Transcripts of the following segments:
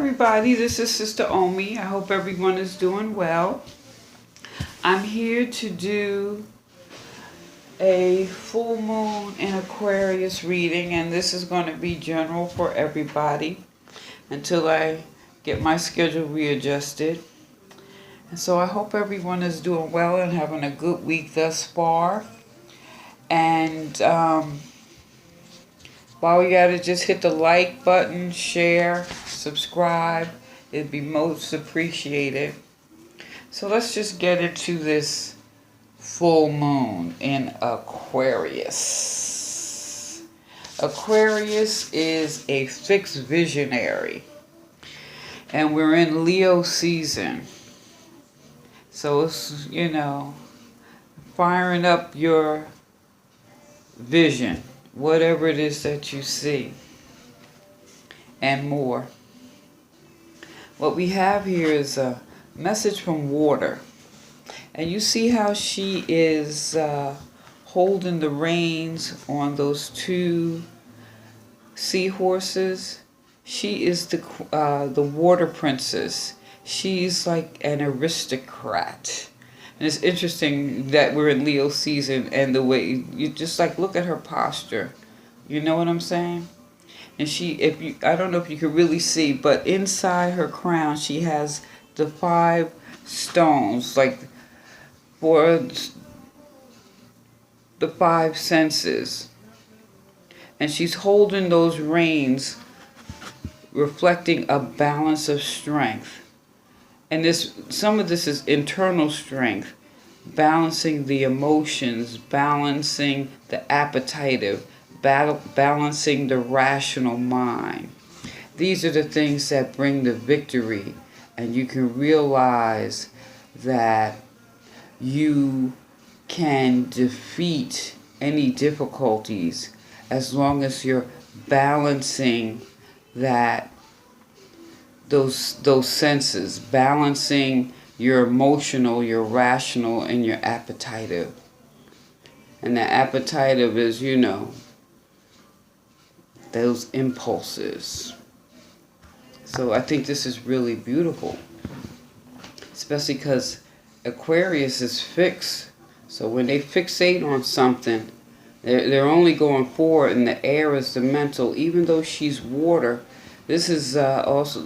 everybody, this is Sister Omi. I hope everyone is doing well. I'm here to do a full moon in Aquarius reading, and this is going to be general for everybody until I get my schedule readjusted. And so I hope everyone is doing well and having a good week thus far. And all you gotta just hit the like button, share, subscribe. It'd be most appreciated. So let's just get into this full moon in Aquarius. Aquarius is a fixed visionary, and we're in Leo season. So it's, firing up your vision, whatever it is that you see, and more. What we have here is a message from water. And you see how she is holding the reins on those two seahorses? She is the water princess. She's like an aristocrat. And it's interesting that we're in Leo season and the way you just like look at her posture. You know what I'm saying? And I don't know if you can really see, but inside her crown she has the 5 stones, like for the 5 senses. And she's holding those reins, reflecting a balance of strength. And some of this is internal strength, balancing the emotions, balancing the appetitive, balancing the rational mind. These are the things that bring the victory, and you can realize that you can defeat any difficulties as long as you're balancing those senses, balancing your emotional, your rational, and your appetitive. And the appetitive is, those impulses. So I think this is really beautiful, especially because Aquarius is fixed. So when they fixate on something, they're only going forward, and the air is the mental. Even though she's water, this is also,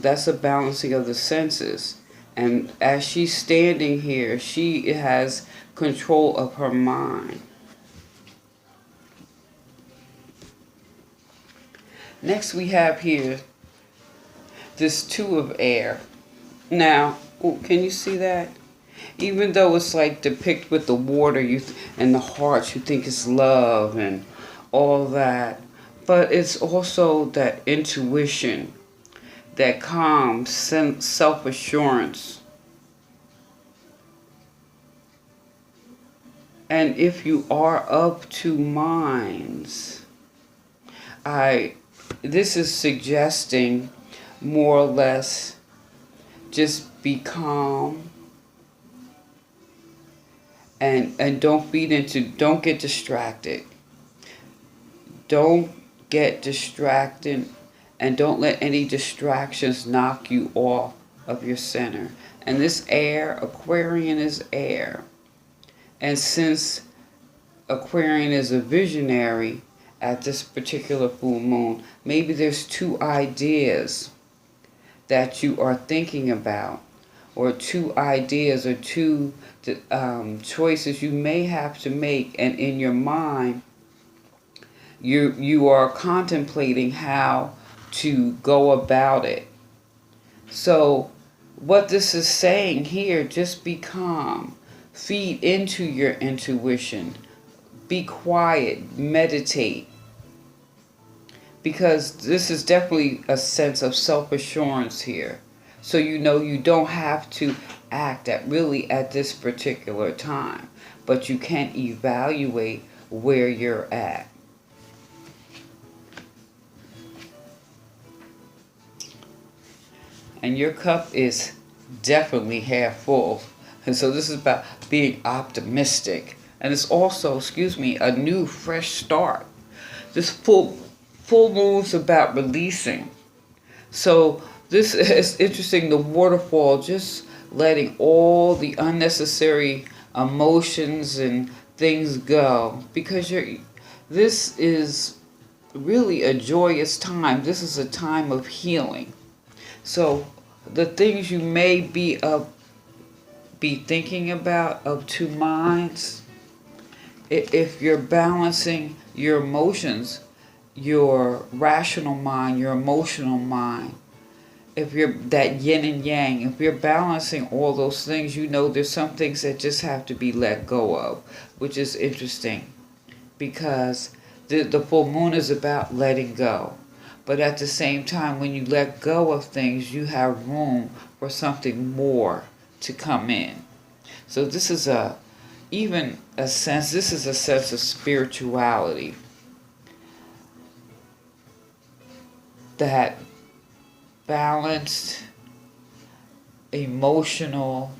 that's a balancing of the senses. And as she's standing here, she has control of her mind. Next we have here this 2 of air. Now, can you see that? Even though it's like depicted with the water and the hearts, you think it's love and all that. But it's also that intuition, that calm, self-assurance. And if you are of 2 minds, this is suggesting more or less just be calm and don't get distracted. Don't get distracted, and don't let any distractions knock you off of your center. And this air, Aquarian is air. And since Aquarian is a visionary at this particular full moon, maybe there's 2 ideas that you are thinking about, or 2 ideas or 2 choices you may have to make, and in your mind you are contemplating how to go about it. So what this is saying here, just be calm, feed into your intuition, be quiet, meditate, because this is definitely a sense of self-assurance here. So you don't have to act at this particular time, but you can evaluate where you're at. And your cup is definitely half full. And so this is about being optimistic. And it's also, a new fresh start. This full moon's about releasing. So this is interesting. The waterfall, just letting all the unnecessary emotions and things go, because this is really a joyous time. This is a time of healing. So the things you may be thinking about of two minds, if you're balancing your emotions, your rational mind, your emotional mind, if you're that yin and yang, if you're balancing all those things, you know there's some things that just have to be let go of, which is interesting, because the full moon is about letting go. But at the same time, when you let go of things, you have room for something more to come in. So this is this is a sense of spirituality, that balanced, emotional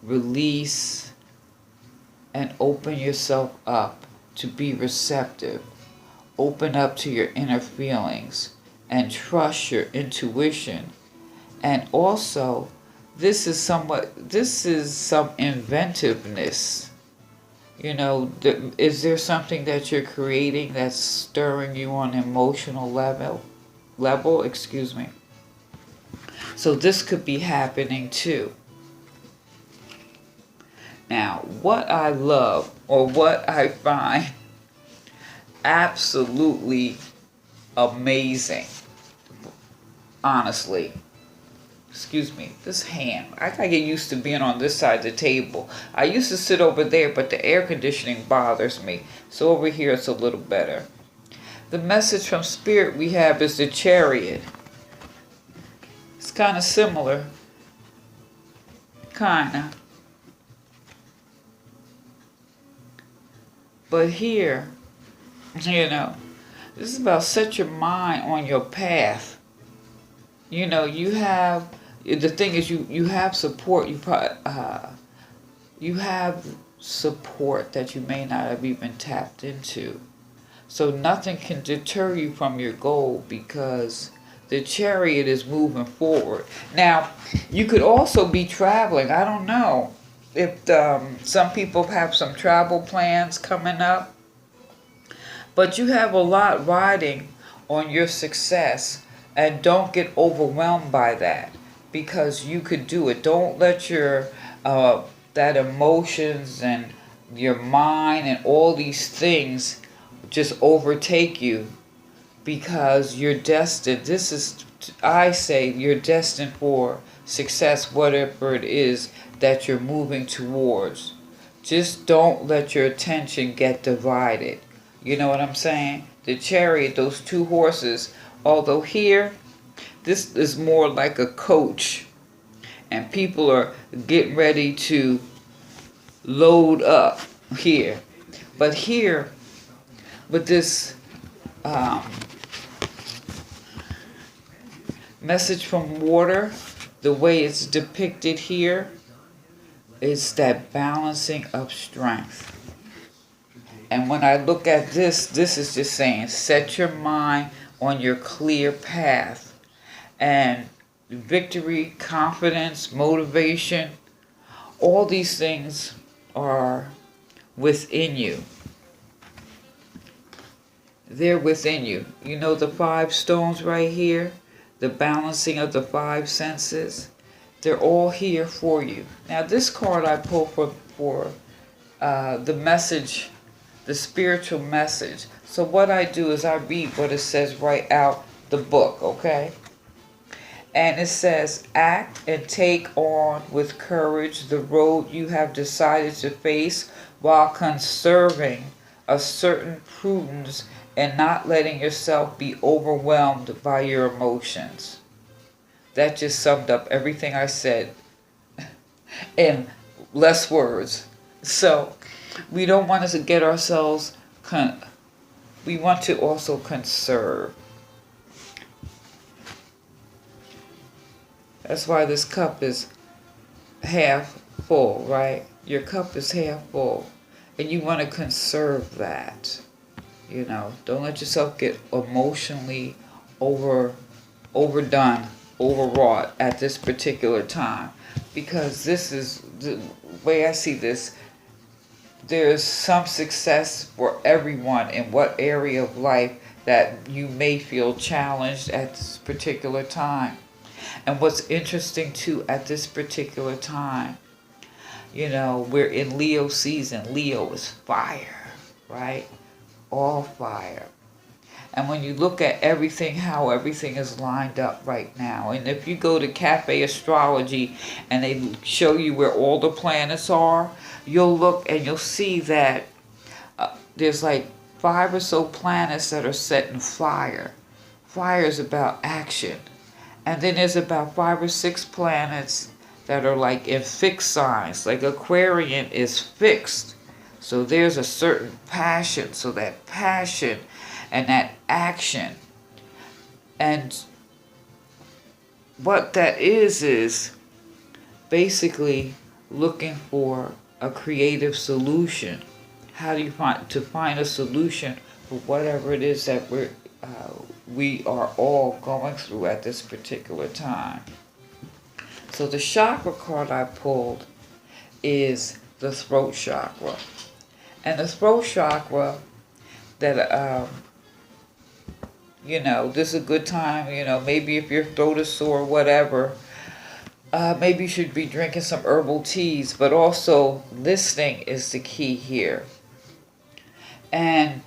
release, and open yourself up to be receptive. Open up to your inner feelings and trust your intuition. And also, this is some inventiveness. You know, is there something that you're creating that's stirring you on an emotional level, excuse me. So this could be happening too. Now, what I love, or what I find absolutely amazing, honestly, excuse me, this hand, I gotta get used to being on this side of the table. I used to sit over there, but the air conditioning bothers me. So over here it's a little better. The message from Spirit we have is the Chariot. It's kind of similar. Kinda. But here, you know, this is about set your mind on your path. You know, you have, the thing is you have support. You have support that you may not have even tapped into. So nothing can deter you from your goal, because the Chariot is moving forward. Now, you could also be traveling. I don't know if some people have some travel plans coming up, but you have a lot riding on your success, and don't get overwhelmed by that, because you could do it. Don't let your that emotions and your mind and all these things just overtake you, because you're destined. This is, I say, you're destined for success, whatever it is that you're moving towards. Just don't let your attention get divided. You know what I'm saying? The Chariot, those two horses, although here, this is more like a coach, and people are getting ready to load up here. But here, with this message from water, the way it's depicted here, is that balancing of strength. And when I look at this is just saying, set your mind on your clear path. And victory, confidence, motivation, all these things are within you. They're within you. You know the 5 stones right here? The balancing of the 5 senses? They're all here for you. Now this card I pulled for the message, the spiritual message. So what I do is I read what it says right out the book, okay? And it says, act and take on with courage the road you have decided to face, while conserving a certain prudence and not letting yourself be overwhelmed by your emotions. That just summed up everything I said in less words. So we don't want to get ourselves, we want to also conserve. That's why this cup is half full, right? Your cup is half full. And you want to conserve that. You know, don't let yourself get emotionally overwhelmed overdone, overwrought at this particular time. Because this is the way I see this. There's some success for everyone in what area of life that you may feel challenged at this particular time. And what's interesting too at this particular time, we're in Leo season. Leo is fire, right? All fire. And when you look at everything, how everything is lined up right now, and if you go to Cafe Astrology and they show you where all the planets are, you'll look and you'll see that there's like 5 or so planets that are set in fire. Fire is about action. And then there's about 5 or 6 planets that are like in fixed signs. Like Aquarian is fixed. So there's a certain passion. So that passion and that action. And what that is basically looking for a creative solution. How do you find a solution for whatever it is that we are all going through at this particular time? So the chakra card I pulled is the throat chakra. And the throat chakra, that this is a good time, maybe if your throat is sore or whatever, maybe you should be drinking some herbal teas, but also listening is the key here. And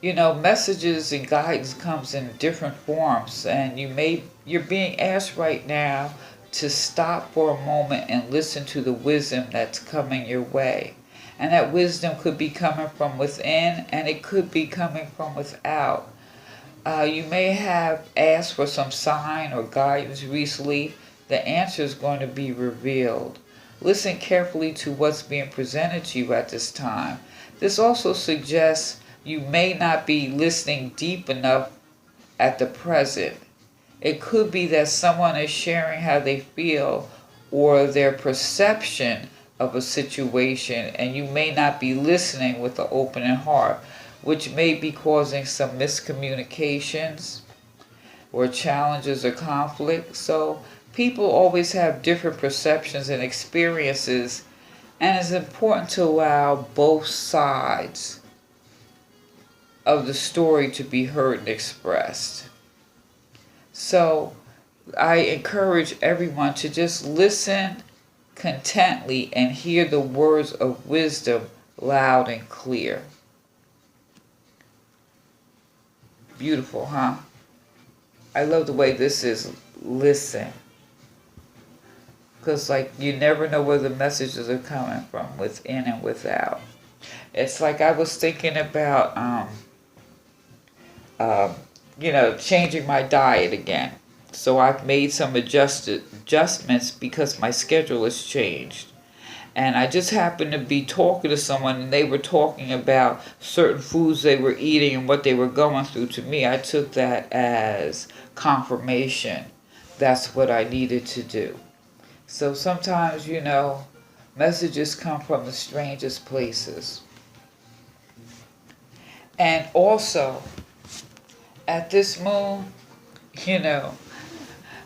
messages and guidance comes in different forms, and you're being asked right now to stop for a moment and listen to the wisdom that's coming your way. And that wisdom could be coming from within, and it could be coming from without. You may have asked for some sign or guidance recently. The answer is going to be revealed. Listen carefully to what's being presented to you at this time. This also suggests you may not be listening deep enough at the present. It could be that someone is sharing how they feel or their perception of a situation, and you may not be listening with an open heart, which may be causing some miscommunications or challenges or conflict. So people always have different perceptions and experiences, and it's important to allow both sides of the story to be heard and expressed. So I encourage everyone to just listen contently and hear the words of wisdom loud and clear. Beautiful, huh? I love the way this is. Listen. Because you never know where the messages are coming from, within and without. It's like I was thinking about changing my diet again. So I've made some adjustments because my schedule has changed. And I just happened to be talking to someone, and they were talking about certain foods they were eating and what they were going through. To me, I took that as confirmation. That's what I needed to do. So sometimes, messages come from the strangest places. And also, at this moon,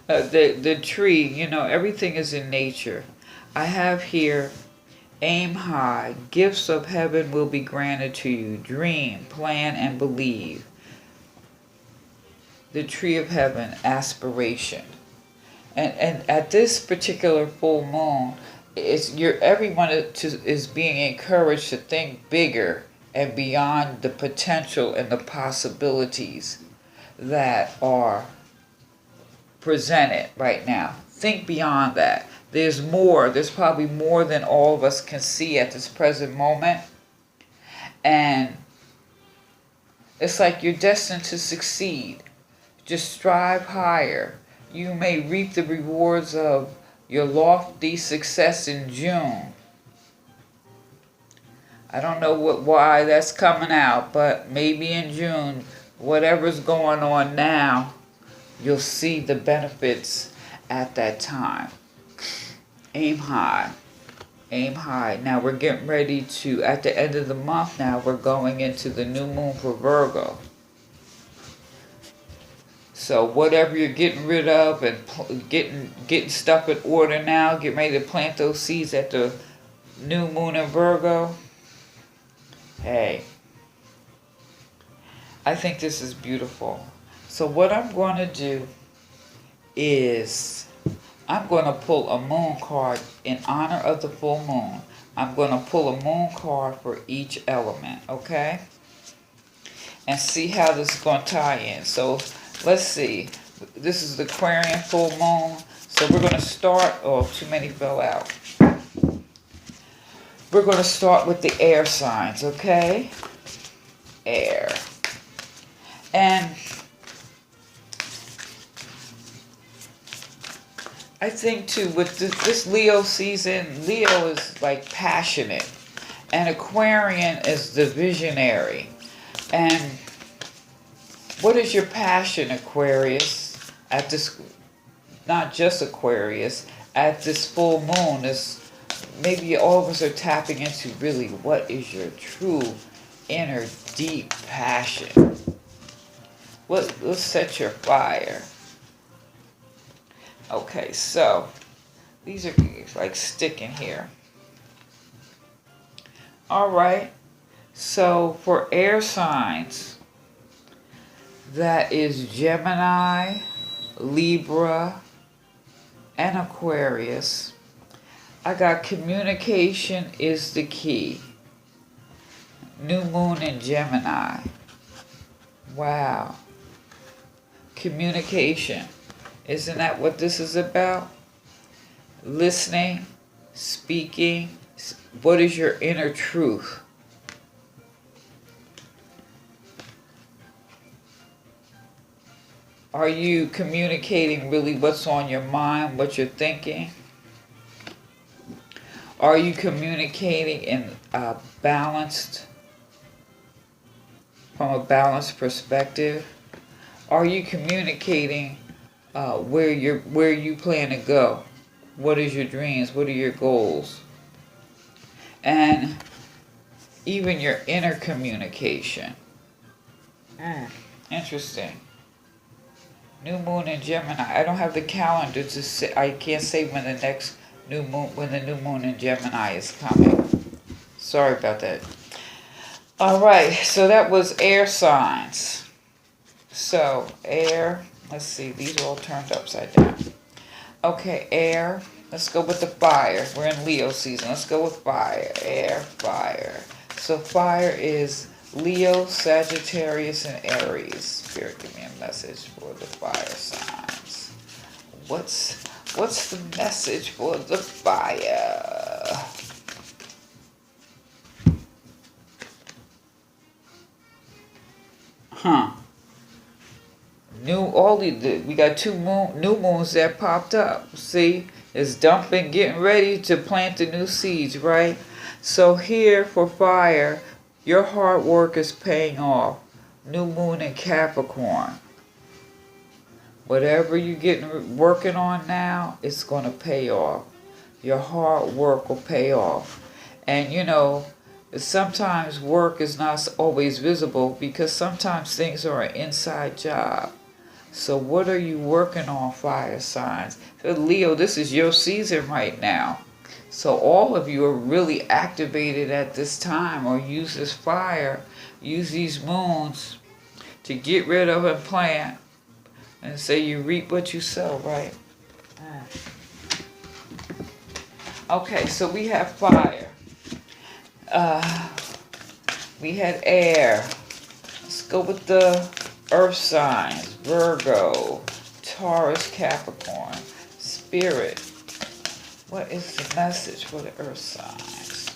the tree, everything is in nature. I have here, aim high, gifts of heaven will be granted to you. Dream, plan, and believe. The tree of heaven, aspiration. And at this particular full moon, everyone is being encouraged to think bigger and beyond the potential and the possibilities that are presented right now. Think beyond that. There's more. There's probably more than all of us can see at this present moment. And it's like you're destined to succeed. Just strive higher. You may reap the rewards of your lofty success in June. I don't know why that's coming out, but maybe in June, whatever's going on now, you'll see the benefits at that time. Aim high. Aim high. Now we're getting ready to, at the end of the month now, we're going into the new moon for Virgo. So whatever you're getting rid of and getting stuff in order now, get ready to plant those seeds at the new moon in Virgo. Hey, I think this is beautiful. So what I'm going to do is I'm going to pull a moon card in honor of the full moon. I'm going to pull a moon card for each element, okay? And see how this is going to tie in. So let's see. This is the Aquarian full moon. So we're going to start, oh, too many fell out. We're going to start with the air signs, okay? Air. And I think too, with this Leo season, Leo is like passionate. And Aquarian is the visionary. And what is your passion, Aquarius? At this, not just Aquarius, at this full moon, is maybe all of us are tapping into really what is your true inner deep passion. Let's set your fire. Okay, so these are like sticking here. All right. So for air signs, that is Gemini, Libra, and Aquarius. I got communication is the key. New moon in Gemini. Wow. Communication. Isn't that what this is about? Listening, speaking. What is your inner truth? Are you communicating really what's on your mind, what you're thinking? Are you communicating in a balanced, from a balanced perspective? Are you communicating where you plan to go? What is your dreams? What are your goals? And even your inner communication. Interesting. New moon in Gemini. I don't have the calendar to say. I can't say when the next new moon, when the new moon in Gemini is coming. Sorry about that. All right. So that was air signs. So air. Let's see. These are all turned upside down. Okay, air. Let's go with the fire. We're in Leo season. Let's go with fire. Air, fire. So fire is Leo, Sagittarius, and Aries. Spirit, give me a message for the fire signs. What's the message for the fire? We got new moons that popped up. See, it's dumping, getting ready to plant the new seeds, right? So here for fire, your hard work is paying off. New moon in Capricorn. Whatever you're working on now, it's going to pay off. Your hard work will pay off. And you know, sometimes work is not always visible because sometimes things are an inside job. So what are you working on, fire signs? So Leo, this is your season right now. So all of you are really activated at this time, or use this fire, use these moons to get rid of and plant. And say you reap what you sow, right? Okay, so we have fire. We had air. Let's go with the earth signs. Virgo, Taurus, Capricorn. Spirit. What is the message for the earth signs?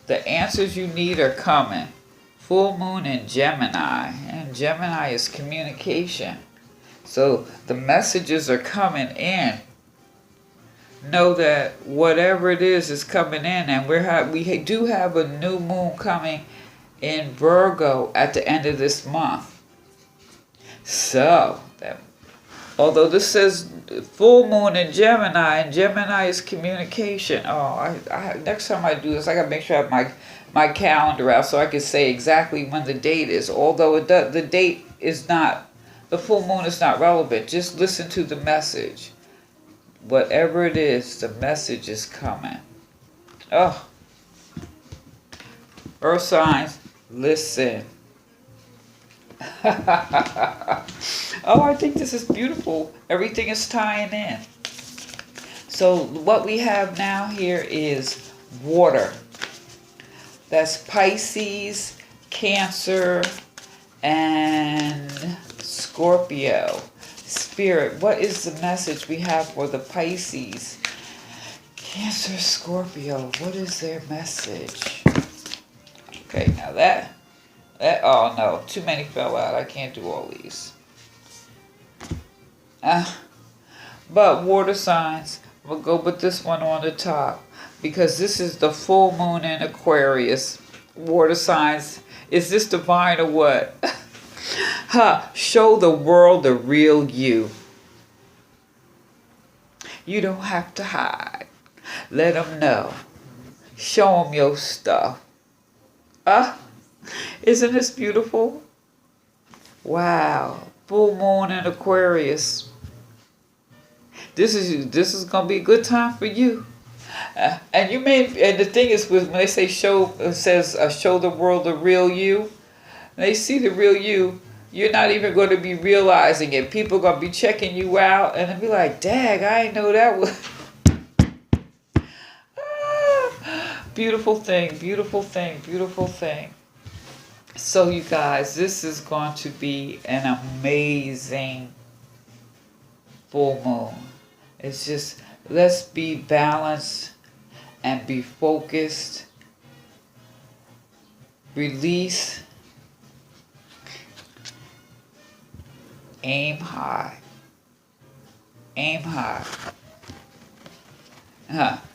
The answers you need are coming. Full moon in Gemini. And Gemini is communication. So the messages are coming in. Know that whatever it is coming in. And we do have a new moon coming in Virgo at the end of this month. So Although this says full moon in Gemini, and Gemini is communication. Oh, next time I do this, I gotta make sure I have my calendar out so I can say exactly when the date is. Although the date is not, the full moon is not relevant. Just listen to the message. Whatever it is, the message is coming. Oh, Earth signs, listen. Oh, I think this is beautiful. Everything is tying in. So what we have now here is water. That's Pisces, Cancer, and Scorpio. Spirit, what is the message we have for the Pisces? Cancer, Scorpio, what is their message? Okay, now that, oh no, too many fell out. I can't do all these. But water signs, we'll go with this one on the top because this is the full moon in Aquarius. Water signs, is this divine or what? Show the world the real you. You don't have to hide. Let them know. Show them your stuff. Isn't this beautiful? Wow. Full moon in Aquarius. This is gonna be a good time for you. And you may, and the thing is, when they say show, it says show the world the real you. They see the real you. You're not even going to be realizing it. People are going to be checking you out and they'll be like, "Dag, I didn't know that was." Beautiful thing, beautiful thing, beautiful thing. So you guys, this is going to be an amazing full moon. It's just, let's be balanced and be focused. Release. Aim high. Aim high.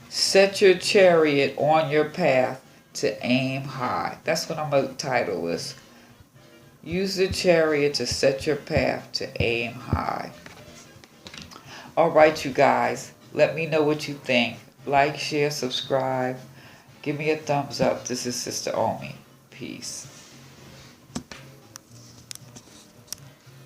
Set your chariot on your path to aim high. That's what I'm going to title this. Use the chariot to set your path to aim high. All right, you guys. Let me know what you think. Like, share, subscribe. Give me a thumbs up. This is Sister Omi. Peace.